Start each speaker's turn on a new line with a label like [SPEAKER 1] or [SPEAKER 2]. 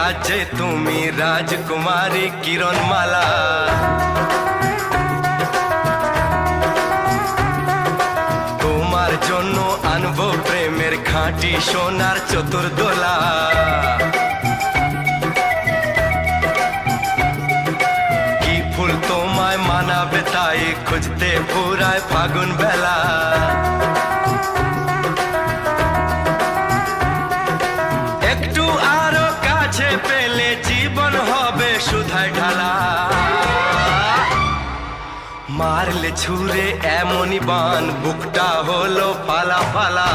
[SPEAKER 1] রাজ্যে তুমি রাজকুমারী কিরণমালা। তোমার জন্য আনবো প্রেমের খাঁটি সোনার চতুর্দোলা। কি ফুল তোমায় মানাবে তাই খুঁজতে ফুরায় ফাগুন বেলা। একটু আরো কাছে পেলে জীবন হবে সুধায় ঢালা। মারলে ছুঁড়ে এমনই বান বুকটা হলো ফালা ফালা।